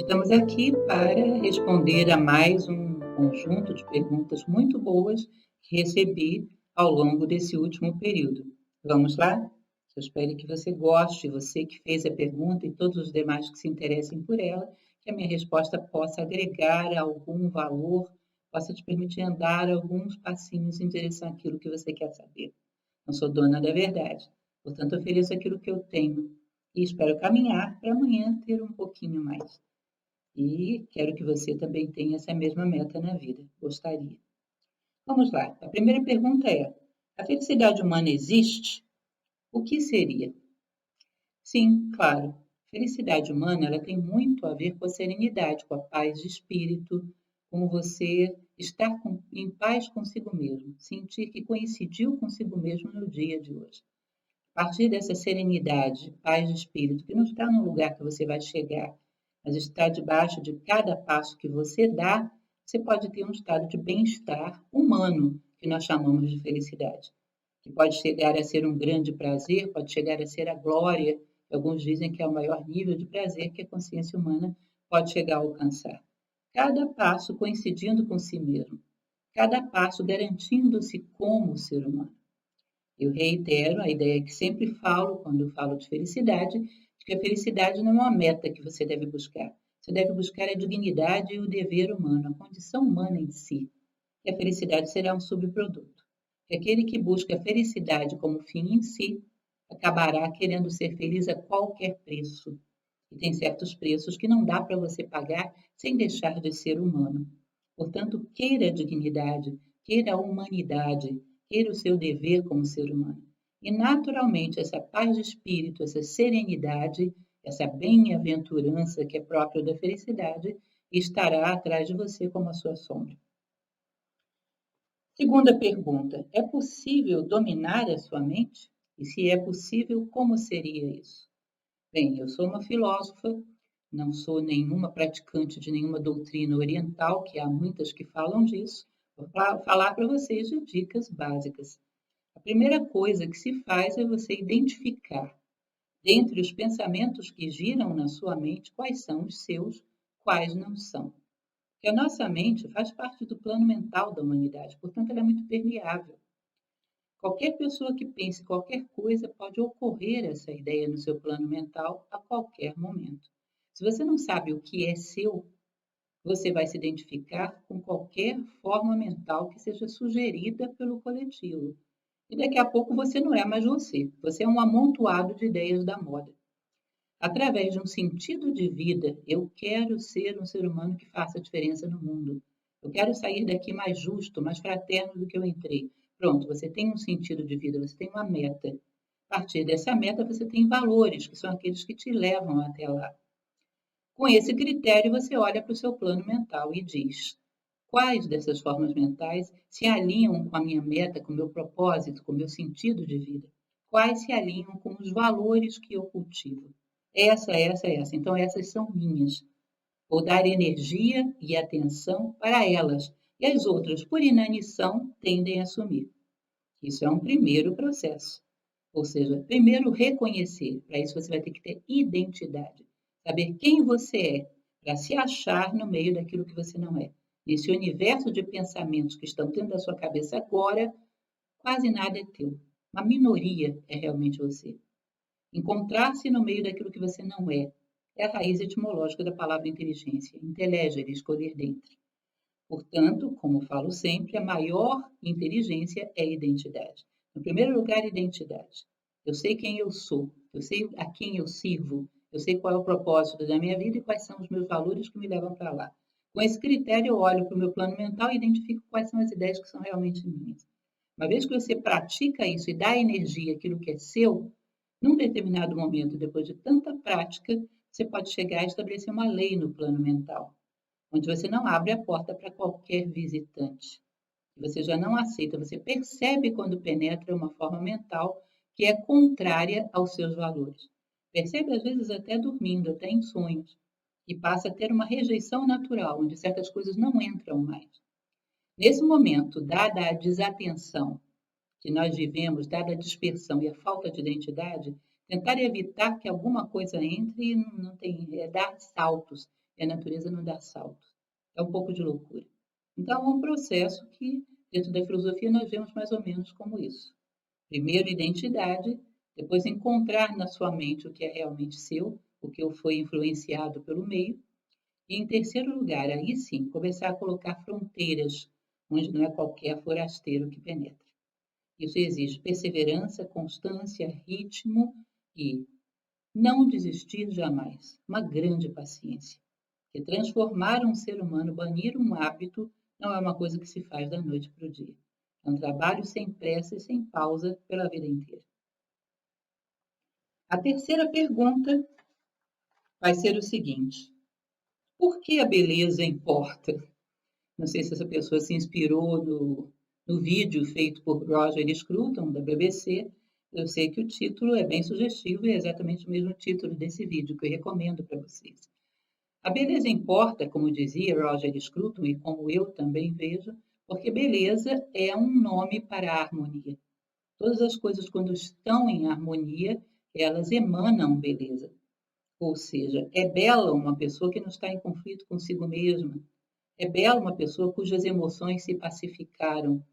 Estamos aqui para responder a mais um conjunto de perguntas muito boas que recebi ao longo desse último período. Vamos lá? Eu espero que você goste, você que fez a pergunta e todos os demais que se interessem por ela, que a minha resposta possa agregar algum valor, possa te permitir andar alguns passinhos em direção àquilo que você quer saber. Não sou dona da verdade, portanto ofereço aquilo que eu tenho e espero caminhar para amanhã ter um pouquinho mais. E quero que você também tenha essa mesma meta na vida. Gostaria. Vamos lá. A primeira pergunta é: a felicidade humana existe? O que seria? Sim, claro. Felicidade humana, ela tem muito a ver com a serenidade, com a paz de espírito, com você estar em paz consigo mesmo, sentir que coincidiu consigo mesmo no dia de hoje. A partir dessa serenidade, paz de espírito, que não está no lugar que você vai chegar, mas está debaixo de cada passo que você dá, você pode ter um estado de bem-estar humano, que nós chamamos de felicidade, que pode chegar a ser um grande prazer, pode chegar a ser a glória, que alguns dizem que é o maior nível de prazer que a consciência humana pode chegar a alcançar. Cada passo coincidindo com si mesmo, cada passo garantindo-se como ser humano. Eu reitero a ideia que sempre falo quando eu falo de felicidade, de que a felicidade não é uma meta que você deve buscar. Você deve buscar a dignidade e o dever humano, a condição humana em si. E a felicidade será um subproduto. E aquele que busca a felicidade como fim em si, acabará querendo ser feliz a qualquer preço. E tem certos preços que não dá para você pagar sem deixar de ser humano. Portanto, queira a dignidade, queira a humanidade, queira o seu dever como ser humano. E, naturalmente, essa paz de espírito, essa serenidade, essa bem-aventurança que é própria da felicidade, estará atrás de você como a sua sombra. Segunda pergunta: é possível dominar a sua mente? E se é possível, como seria isso? Bem, eu sou uma filósofa, não sou nenhuma praticante de nenhuma doutrina oriental, que há muitas que falam disso. Vou falar para vocês de dicas básicas. A primeira coisa que se faz é você identificar, dentre os pensamentos que giram na sua mente, quais são os seus, quais não são. Porque a nossa mente faz parte do plano mental da humanidade, portanto, ela é muito permeável. Qualquer pessoa que pense qualquer coisa pode ocorrer essa ideia no seu plano mental a qualquer momento. Se você não sabe o que é seu, você vai se identificar com qualquer forma mental que seja sugerida pelo coletivo. E daqui a pouco você não é mais você. Você é um amontoado de ideias da moda. Através de um sentido de vida, eu quero ser um ser humano que faça diferença no mundo. Eu quero sair daqui mais justo, mais fraterno do que eu entrei. Pronto, você tem um sentido de vida, você tem uma meta. A partir dessa meta, você tem valores, que são aqueles que te levam até lá. Com esse critério, você olha para o seu plano mental e diz: quais dessas formas mentais se alinham com a minha meta, com o meu propósito, com o meu sentido de vida? Quais se alinham com os valores que eu cultivo? Essa. Então, essas são minhas. Vou dar energia e atenção para elas. E as outras, por inanição, tendem a sumir. Isso é um primeiro processo. Ou seja, primeiro reconhecer. Para isso, você vai ter que ter identidade. Saber quem você é, para se achar no meio daquilo que você não é. Nesse universo de pensamentos que estão dentro da sua cabeça agora, quase nada é teu. Uma minoria é realmente você. Encontrar-se no meio daquilo que você não é. É a raiz etimológica da palavra inteligência. Intelegere, escolher dentre. Portanto, como falo sempre, a maior inteligência é a identidade. No primeiro lugar, identidade. Eu sei quem eu sou, eu sei a quem eu sirvo, eu sei qual é o propósito da minha vida e quais são os meus valores que me levam para lá. Com esse critério, eu olho para o meu plano mental e identifico quais são as ideias que são realmente minhas. Uma vez que você pratica isso e dá energia àquilo que é seu, num determinado momento, depois de tanta prática, você pode chegar a estabelecer uma lei no plano mental, onde você não abre a porta para qualquer visitante. Você já não aceita, você percebe quando penetra uma forma mental que é contrária aos seus valores. Percebe, às vezes, até dormindo, até em sonhos, e passa a ter uma rejeição natural, onde certas coisas não entram mais. Nesse momento, dada a desatenção que nós vivemos, dada a dispersão e a falta de identidade, tentar evitar que alguma coisa entre não tem, é dar saltos, e a natureza não dá salto. É um pouco de loucura. Então, é um processo que, dentro da filosofia, nós vemos mais ou menos como isso. Primeiro, identidade, depois encontrar na sua mente o que é realmente seu, o que foi influenciado pelo meio, e em terceiro lugar, aí sim, começar a colocar fronteiras, onde não é qualquer forasteiro que penetra. Isso exige perseverança, constância, ritmo e não desistir jamais, uma grande paciência. Porque transformar um ser humano, banir um hábito, não é uma coisa que se faz da noite para o dia. É um trabalho sem pressa e sem pausa pela vida inteira. A terceira pergunta vai ser o seguinte: por que a beleza importa? Não sei se essa pessoa se inspirou no vídeo feito por Roger Scruton, da BBC. Eu sei que o título é bem sugestivo e é exatamente o mesmo título desse vídeo que eu recomendo para vocês. A beleza importa, como dizia Roger Scruton e como eu também vejo, porque beleza é um nome para a harmonia. Todas as coisas, quando estão em harmonia, elas emanam beleza. Ou seja, é bela uma pessoa que não está em conflito consigo mesma. É bela uma pessoa cujas emoções se pacificaram.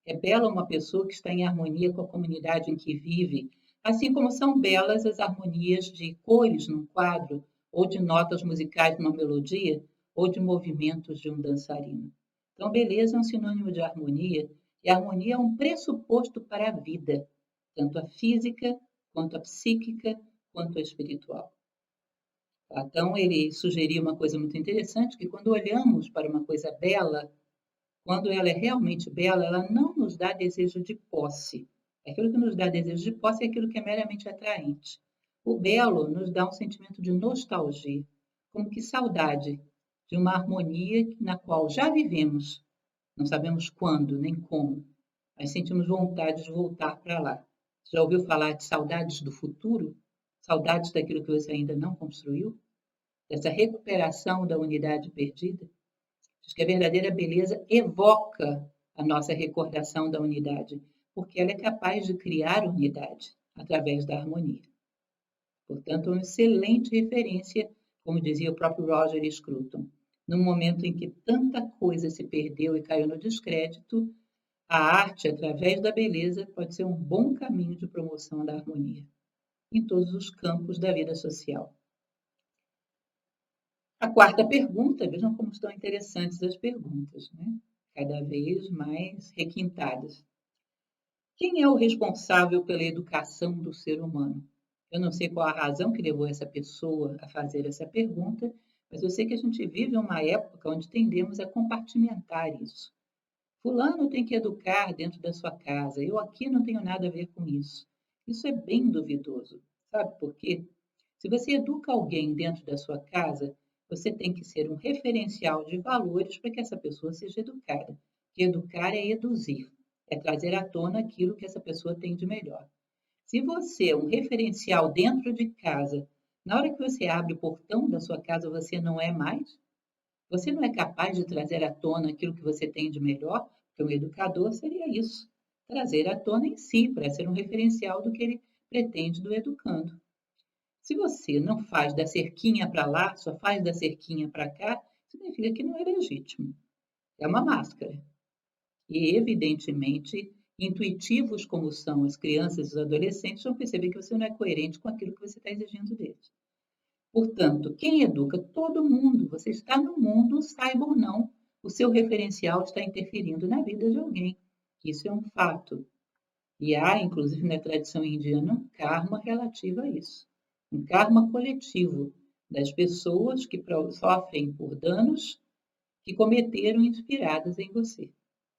É bela uma pessoa que está em harmonia com a comunidade em que vive. Assim como são belas as harmonias de cores num quadro, ou de notas musicais numa melodia, ou de movimentos de um dançarino. Então, beleza é um sinônimo de harmonia, e a harmonia é um pressuposto para a vida, tanto a física, quanto a psíquica, quanto a espiritual. Então, ele sugeriu uma coisa muito interessante, que quando olhamos para uma coisa bela, quando ela é realmente bela, ela não nos dá desejo de posse. Aquilo que nos dá desejo de posse é aquilo que é meramente atraente. O belo nos dá um sentimento de nostalgia, como que saudade de uma harmonia na qual já vivemos. Não sabemos quando nem como, mas sentimos vontade de voltar para lá. Já ouviu falar de saudades do futuro? Saudades daquilo que você ainda não construiu? Dessa recuperação da unidade perdida? Diz que a verdadeira beleza evoca a nossa recordação da unidade, porque ela é capaz de criar unidade através da harmonia. Portanto, uma excelente referência, como dizia o próprio Roger Scruton. No momento em que tanta coisa se perdeu e caiu no descrédito, a arte, através da beleza, pode ser um bom caminho de promoção da harmonia em todos os campos da vida social. A quarta pergunta, vejam como estão interessantes as perguntas, né? Cada vez mais requintadas. Quem é o responsável pela educação do ser humano? Eu não sei qual a razão que levou essa pessoa a fazer essa pergunta, mas eu sei que a gente vive uma época onde tendemos a compartimentar isso. Fulano tem que educar dentro da sua casa, eu aqui não tenho nada a ver com isso. Isso é bem duvidoso. Sabe por quê? Se você educa alguém dentro da sua casa, você tem que ser um referencial de valores para que essa pessoa seja educada. Que educar é eduzir, é trazer à tona aquilo que essa pessoa tem de melhor. Se você é um referencial dentro de casa, na hora que você abre o portão da sua casa, você não é mais? Você não é capaz de trazer à tona aquilo que você tem de melhor? Porque um educador seria isso, trazer à tona em si, para ser um referencial do que ele pretende do educando. Se você não faz da cerquinha para lá, só faz da cerquinha para cá, significa que não é legítimo. É uma máscara. E, evidentemente, intuitivos como são as crianças e os adolescentes, vão perceber que você não é coerente com aquilo que você está exigindo deles. Portanto, quem educa? Todo mundo. Você está no mundo, saiba ou não, o seu referencial está interferindo na vida de alguém. Isso é um fato. E há, inclusive, na tradição indiana, um karma relativo a isso. Um karma coletivo das pessoas que sofrem por danos que cometeram inspiradas em você.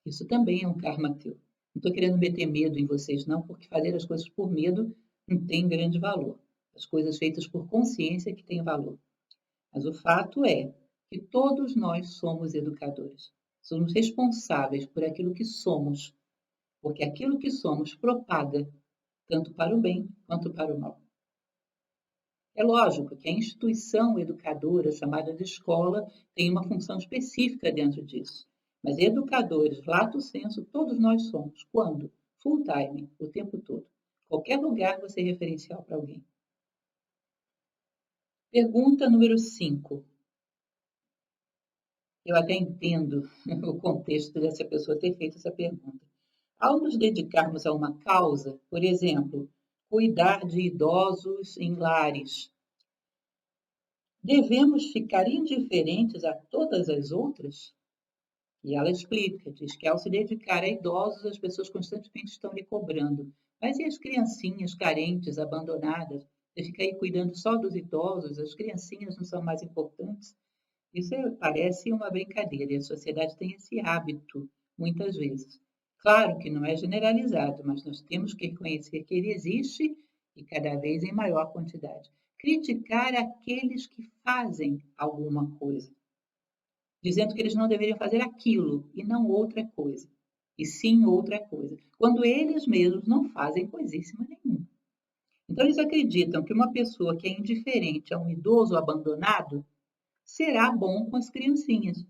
Isso também é um karma teu. Não estou querendo meter medo em vocês, não, porque fazer as coisas por medo não tem grande valor. As coisas feitas por consciência que têm valor. Mas o fato é que todos nós somos educadores. Somos responsáveis por aquilo que somos, porque aquilo que somos propaga tanto para o bem quanto para o mal. É lógico que a instituição educadora, chamada de escola, tem uma função específica dentro disso. Mas educadores, lato sensu, todos nós somos. Quando? Full time, o tempo todo. Qualquer lugar você é referencial para alguém. Pergunta número 5. Eu até entendo o contexto dessa pessoa ter feito essa pergunta. Ao nos dedicarmos a uma causa, por exemplo, cuidar de idosos em lares, devemos ficar indiferentes a todas as outras? E ela explica, diz que ao se dedicar a idosos, as pessoas constantemente estão lhe cobrando. Mas e as criancinhas carentes, abandonadas? Você fica aí cuidando só dos idosos, as criancinhas não são mais importantes? Isso parece uma brincadeira e a sociedade tem esse hábito, muitas vezes. Claro que não é generalizado, mas nós temos que reconhecer que ele existe e cada vez em maior quantidade. Criticar aqueles que fazem alguma coisa, dizendo que eles não deveriam fazer aquilo e não outra coisa, e sim outra coisa, quando eles mesmos não fazem coisíssima nenhuma. Então, eles acreditam que uma pessoa que é indiferente a um idoso abandonado será bom com as criancinhas.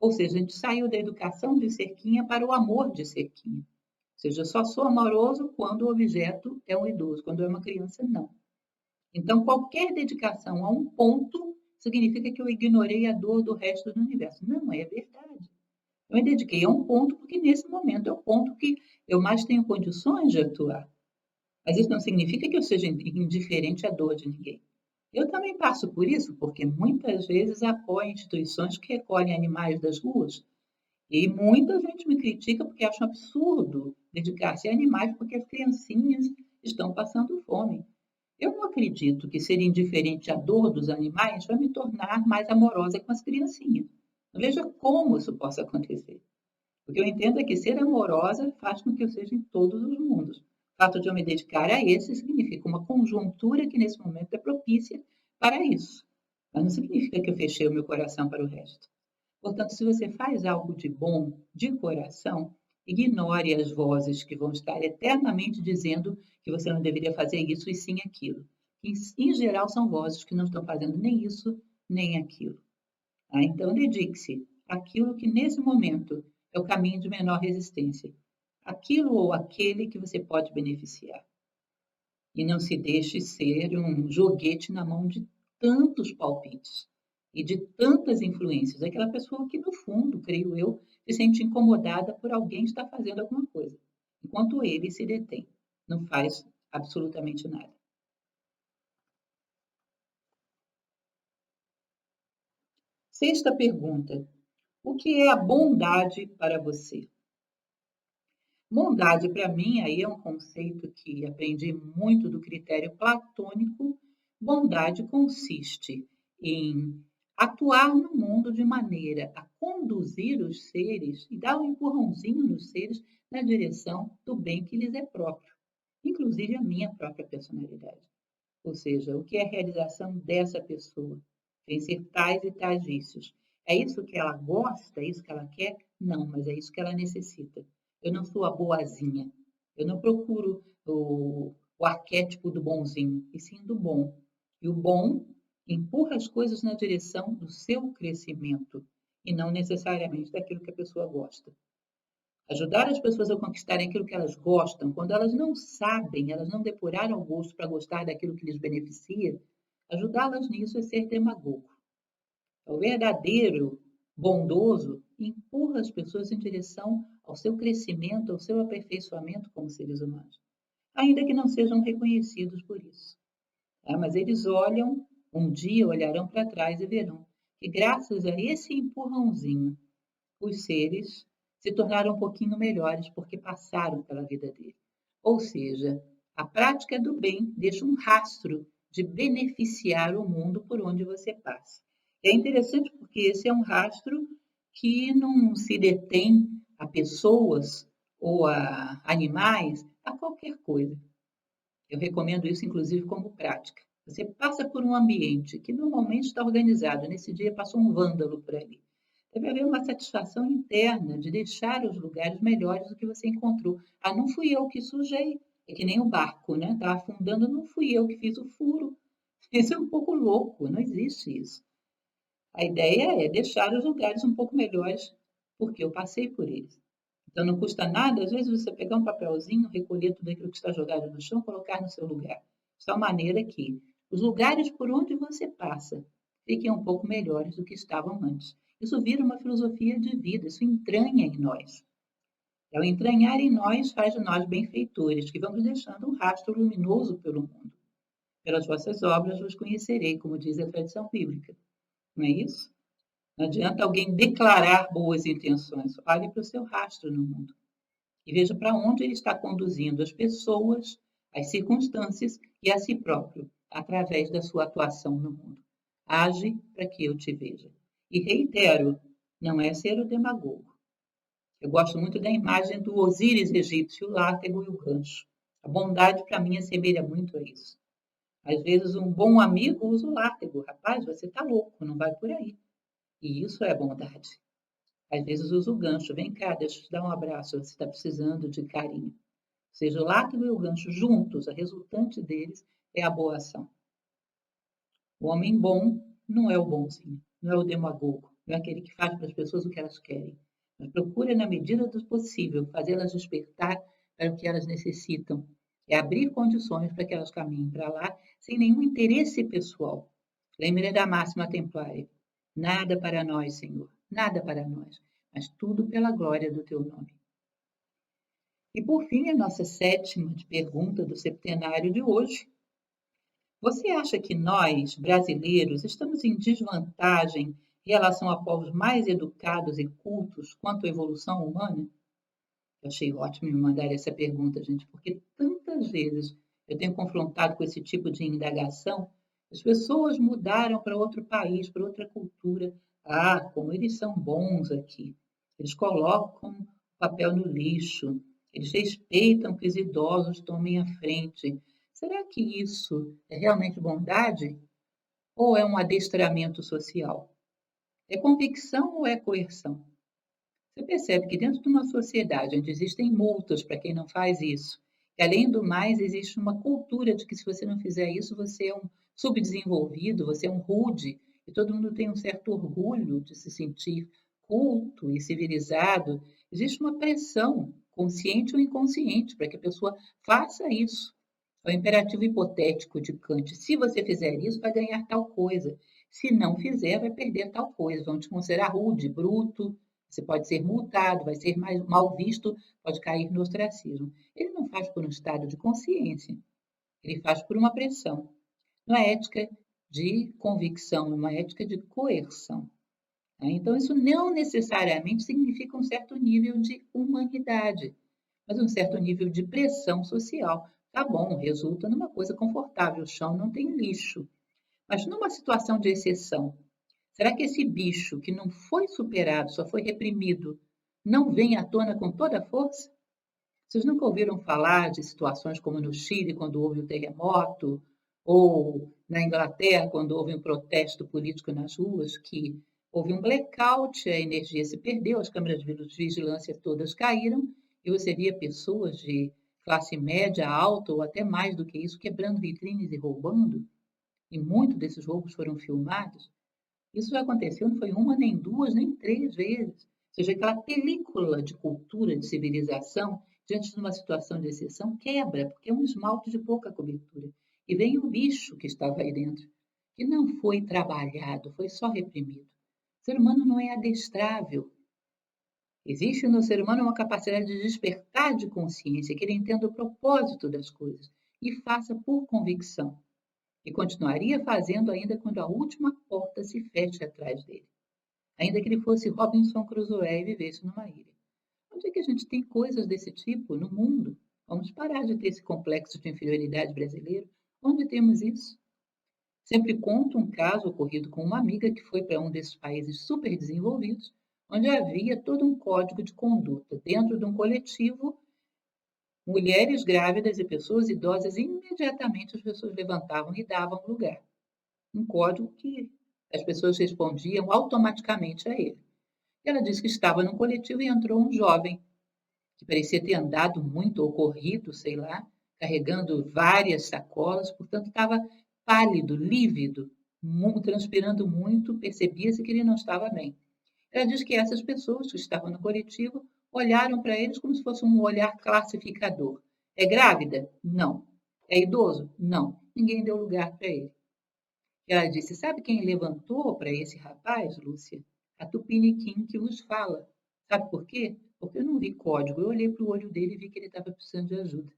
Ou seja, a gente saiu da educação de cerquinha para o amor de cerquinha. Ou seja, eu só sou amoroso quando o objeto é um idoso, quando é uma criança, não. Então, qualquer dedicação a um ponto significa que eu ignorei a dor do resto do universo. Não é verdade. Eu me dediquei a um ponto porque nesse momento é o ponto que eu mais tenho condições de atuar. Mas isso não significa que eu seja indiferente à dor de ninguém. Eu também passo por isso, porque muitas vezes apoio instituições que recolhem animais das ruas. E muita gente me critica porque acha um absurdo dedicar-se a animais porque as criancinhas estão passando fome. Eu não acredito que ser indiferente à dor dos animais vai me tornar mais amorosa com as criancinhas. Não veja como isso possa acontecer. O que eu entendo é que ser amorosa faz com que eu seja em todos os mundos. O fato de eu me dedicar a esse significa uma conjuntura que nesse momento é propícia para isso. Mas não significa que eu fechei o meu coração para o resto. Portanto, se você faz algo de bom, de coração, ignore as vozes que vão estar eternamente dizendo que você não deveria fazer isso e sim aquilo. Em geral, são vozes que não estão fazendo nem isso, nem aquilo. Então, dedique-se àquilo que nesse momento é o caminho de menor resistência. Aquilo ou aquele que você pode beneficiar. E não se deixe ser um joguete na mão de tantos palpites e de tantas influências. Aquela pessoa que, no fundo, creio eu, se sente incomodada por alguém estar fazendo alguma coisa, enquanto ele se detém, não faz absolutamente nada. Sexta pergunta: o que é a bondade para você? Bondade, para mim, aí é um conceito que aprendi muito do critério platônico. Bondade consiste em atuar no mundo de maneira a conduzir os seres e dar um empurrãozinho nos seres na direção do bem que lhes é próprio, inclusive a minha própria personalidade. Ou seja, o que é a realização dessa pessoa? Vencer tais e tais vícios. É isso que ela gosta? É isso que ela quer? Não, mas é isso que ela necessita. Eu não sou a boazinha. Eu não procuro o arquétipo do bonzinho, e sim do bom. E o bom empurra as coisas na direção do seu crescimento e não necessariamente daquilo que a pessoa gosta. Ajudar as pessoas a conquistarem aquilo que elas gostam, quando elas não sabem, elas não depuraram o gosto para gostar daquilo que lhes beneficia, ajudá-las nisso é ser demagogo. O verdadeiro bondoso empurra as pessoas em direção ao seu crescimento, ao seu aperfeiçoamento como seres humanos, ainda que não sejam reconhecidos por isso. Mas eles olham, um dia olharão para trás e verão que graças a esse empurrãozinho, os seres se tornaram um pouquinho melhores porque passaram pela vida dele. Ou seja, a prática do bem deixa um rastro de beneficiar o mundo por onde você passa. É interessante porque esse é um rastro que não se detém a pessoas ou a animais, a qualquer coisa. Eu recomendo isso, inclusive, como prática. Você passa por um ambiente que normalmente está organizado. Nesse dia passou um vândalo por ali. Deve haver uma satisfação interna de deixar os lugares melhores do que você encontrou. Ah, não fui eu que sujei. É que nem o barco, né? Está afundando, não fui eu que fiz o furo. Isso é um pouco louco, não existe isso. A ideia é deixar os lugares um pouco melhores, porque eu passei por eles. Então não custa nada, às vezes, você pegar um papelzinho, recolher tudo aquilo que está jogado no chão, colocar no seu lugar. De tal maneira que os lugares por onde você passa fiquem um pouco melhores do que estavam antes. Isso vira uma filosofia de vida, isso entranha em nós. Ao entranhar em nós, faz de nós benfeitores, que vamos deixando um rastro luminoso pelo mundo. Pelas vossas obras vos conhecerei, como diz a tradição bíblica. Não é isso? Não adianta alguém declarar boas intenções. Olhe para o seu rastro no mundo e veja para onde ele está conduzindo as pessoas, as circunstâncias e a si próprio, através da sua atuação no mundo. Age para que eu te veja. E reitero, não é ser o demagogo. Eu gosto muito da imagem do Osíris egípcio, o látego e o gancho. A bondade, para mim, assemelha muito a isso. Às vezes, um bom amigo usa o látego. Rapaz, você está louco, não vai por aí. E isso é bondade. Às vezes usa o gancho. Vem cá, deixa eu te dar um abraço, você está precisando de carinho. Ou seja, o látego e o gancho juntos, a resultante deles é a boa ação. O homem bom não é o bonzinho, não é o demagogo, não é aquele que faz para as pessoas o que elas querem. Mas procura, na medida do possível, fazê-las despertar para o que elas necessitam. É abrir condições para que elas caminhem para lá sem nenhum interesse pessoal. Lembre da máxima templária. Nada para nós, Senhor, nada para nós, mas tudo pela glória do teu nome. E por fim, a nossa sétima pergunta do septenário de hoje. Você acha que nós, brasileiros, estamos em desvantagem em relação a povos mais educados e cultos quanto à evolução humana? Eu achei ótimo me mandar essa pergunta, gente, porque tantas vezes eu tenho confrontado com esse tipo de indagação. As pessoas mudaram para outro país, para outra cultura. Ah, como eles são bons aqui. Eles colocam o papel no lixo. Eles respeitam que os idosos tomem a frente. Será que isso é realmente bondade? Ou é um adestramento social? É convicção ou é coerção? Você percebe que dentro de uma sociedade onde existem multas para quem não faz isso, e além do mais, existe uma cultura de que se você não fizer isso, você é um subdesenvolvido, você é um rude, e todo mundo tem um certo orgulho de se sentir culto e civilizado. Existe uma pressão, consciente ou inconsciente, para que a pessoa faça isso. É o imperativo hipotético de Kant. Se você fizer isso, vai ganhar tal coisa. Se não fizer, vai perder tal coisa. Vão te considerar rude, bruto, você pode ser multado, vai ser mais mal visto, pode cair no ostracismo. Ele não faz por um estado de consciência, ele faz por uma pressão. Não é ética de convicção, é uma ética de coerção. Então, isso não necessariamente significa um certo nível de humanidade, mas um certo nível de pressão social. Tá bom, resulta numa coisa confortável, o chão não tem lixo. Mas numa situação de exceção, será que esse bicho que não foi superado, só foi reprimido, não vem à tona com toda a força? Vocês nunca ouviram falar de situações como no Chile, quando houve o terremoto, ou na Inglaterra, quando houve um protesto político nas ruas, que houve um blackout, a energia se perdeu, as câmeras de vigilância todas caíram, e você via pessoas de classe média, alta ou até mais do que isso, quebrando vitrines e roubando, e muitos desses roubos foram filmados. Isso já aconteceu, não foi uma, nem duas, nem três vezes. Ou seja, aquela película de cultura, de civilização, diante de uma situação de exceção, quebra, porque é um esmalte de pouca cobertura. E vem o bicho que estava aí dentro, que não foi trabalhado, foi só reprimido. O ser humano não é adestrável. Existe no ser humano uma capacidade de despertar de consciência, que ele entenda o propósito das coisas e faça por convicção. E continuaria fazendo ainda quando a última porta se feche atrás dele. Ainda que ele fosse Robinson Crusoe e vivesse numa ilha. Onde é que a gente tem coisas desse tipo no mundo? Vamos parar de ter esse complexo de inferioridade brasileiro. Onde temos isso? Sempre conto um caso ocorrido com uma amiga que foi para um desses países super desenvolvidos, onde havia todo um código de conduta. Dentro de um coletivo, mulheres grávidas e pessoas idosas, imediatamente as pessoas levantavam e davam lugar. Um código que as pessoas respondiam automaticamente a ele. Ela disse que estava num coletivo e entrou um jovem, que parecia ter andado muito ou corrido, sei lá, carregando várias sacolas, portanto estava pálido, lívido, transpirando muito, percebia-se que ele não estava bem. Ela diz que essas pessoas que estavam no coletivo olharam para eles como se fosse um olhar classificador. É grávida? Não. É idoso? Não. Ninguém deu lugar para ele. Ela disse: sabe quem levantou para esse rapaz, Lúcia? a Tupiniquim que vos fala. Sabe por quê? Porque eu não vi código, eu olhei para o olho dele e vi que ele estava precisando de ajuda.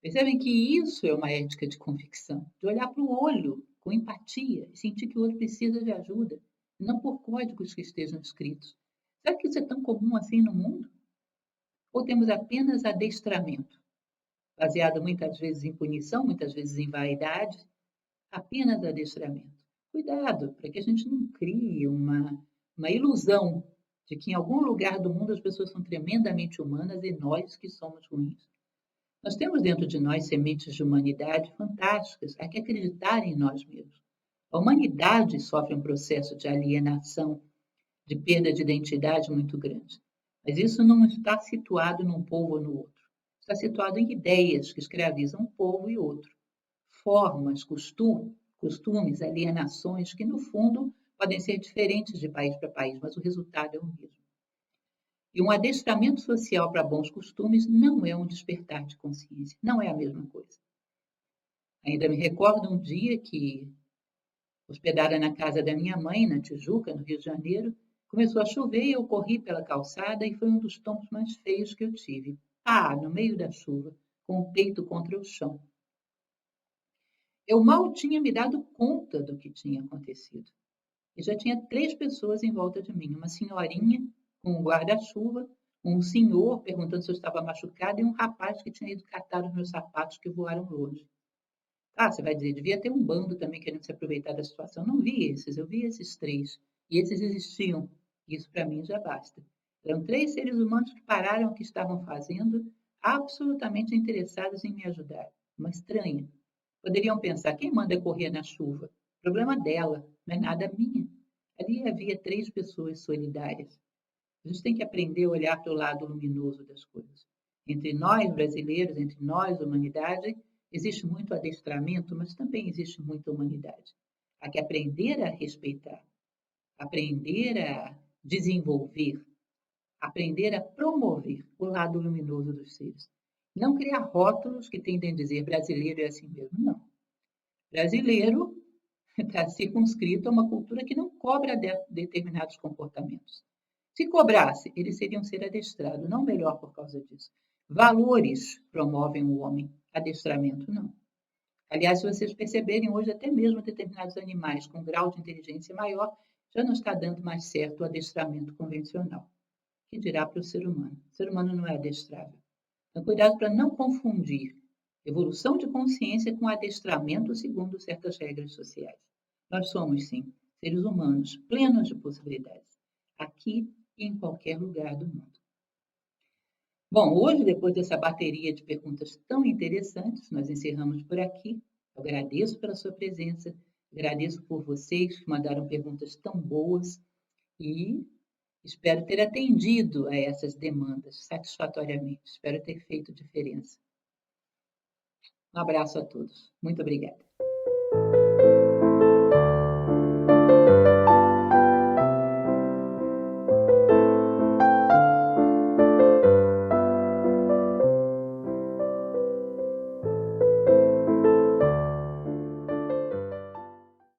Percebem que isso é uma ética de convicção, de olhar para o olho com empatia e sentir que o outro precisa de ajuda, não por códigos que estejam escritos. Será que isso é tão comum assim no mundo? Ou temos apenas adestramento, baseado muitas vezes em punição, muitas vezes em vaidade, apenas adestramento? Cuidado, para que a gente não crie uma ilusão de que em algum lugar do mundo as pessoas são tremendamente humanas e nós que somos ruins. Nós temos dentro de nós sementes de humanidade fantásticas, há que acreditar em nós mesmos. A humanidade sofre um processo de alienação, de perda de identidade muito grande. Mas isso não está situado num povo ou no outro. Está situado em ideias que escravizam um povo e outro. Formas, costumes, alienações que, no fundo, podem ser diferentes de país para país, mas o resultado é o mesmo. E um adestramento social para bons costumes não é um despertar de consciência, não é a mesma coisa. Ainda me recordo um dia que, hospedada na casa da minha mãe, na Tijuca, no Rio de Janeiro, começou a chover e eu corri pela calçada e foi um dos tombos mais feios que eu tive. Pá, no meio da chuva, com o peito contra o chão. Eu mal tinha me dado conta do que tinha acontecido. E já tinha 3 pessoas em volta de mim, uma senhorinha com um guarda-chuva, um senhor perguntando se eu estava machucada e um rapaz que tinha ido catar os meus sapatos que voaram longe. Ah, você vai dizer, devia ter um bando também querendo se aproveitar da situação. Não vi esses, eu vi esses 3. E esses existiam. Isso para mim já basta. Eram 3 seres humanos que pararam o que estavam fazendo, absolutamente interessados em me ajudar. Uma estranha. Poderiam pensar, quem manda correr na chuva? Problema dela, não é nada minha. Ali havia 3 pessoas solidárias. A gente tem que aprender a olhar para o lado luminoso das coisas. Entre nós, brasileiros, entre nós, humanidade, existe muito adestramento, mas também existe muita humanidade. Há que aprender a respeitar, aprender a desenvolver, aprender a promover o lado luminoso dos seres. Não criar rótulos que tendem a dizer brasileiro é assim mesmo, não. Brasileiro está circunscrito a uma cultura que não cobra determinados comportamentos. Se cobrasse, ele seria um ser adestrado, não melhor por causa disso. Valores promovem o homem, adestramento não. Aliás, se vocês perceberem, hoje até mesmo determinados animais com grau de inteligência maior já não está dando mais certo o adestramento convencional. Que dirá para o ser humano? O ser humano não é adestrável. Então, cuidado para não confundir evolução de consciência com adestramento segundo certas regras sociais. Nós somos, sim, seres humanos plenos de possibilidades, aqui e em qualquer lugar do mundo. Bom, hoje, depois dessa bateria de perguntas tão interessantes, nós encerramos por aqui. Eu agradeço pela sua presença, agradeço por vocês que mandaram perguntas tão boas e espero ter atendido a essas demandas satisfatoriamente. Espero ter feito diferença. Um abraço a todos. Muito obrigada.